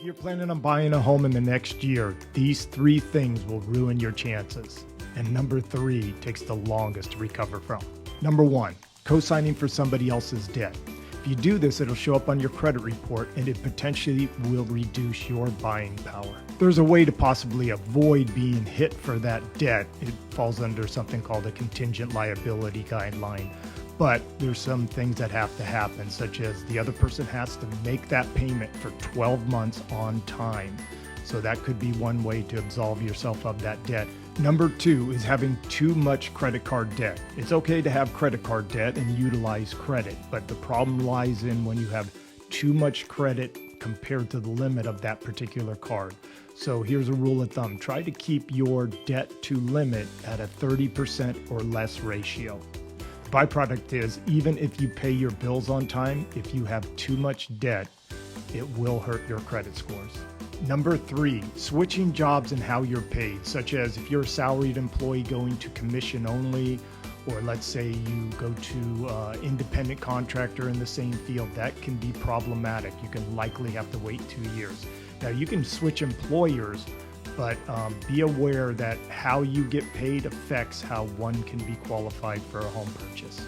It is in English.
If you're planning on buying a home in the next year, these three things will ruin your chances. And number three takes the longest to recover from. Number one, co-signing for somebody else's debt. If you do this, it'll show up on your credit report and it potentially will reduce your buying power. There's a way to possibly avoid being hit for that debt. It falls under something called a contingent liability guideline. But there's some things that have to happen, such as the other person has to make that payment for 12 months on time. So that could be one way to absolve yourself of that debt. Number two is having too much credit card debt. It's okay to have credit card debt and utilize credit, but the problem lies in when you have too much credit compared to the limit of that particular card. So here's a rule of thumb. Try to keep your debt to limit at a 30% or less ratio. Byproduct is, even if you pay your bills on time, if you have too much debt, it will hurt your credit scores. Number three, switching jobs and how you're paid, such as if you're a salaried employee going to commission only, or let's say you go to independent contractor in the same field, that can be problematic. You can likely have to wait 2 years. Now you can switch employers, but be aware that how you get paid affects how one can be qualified for a home purchase.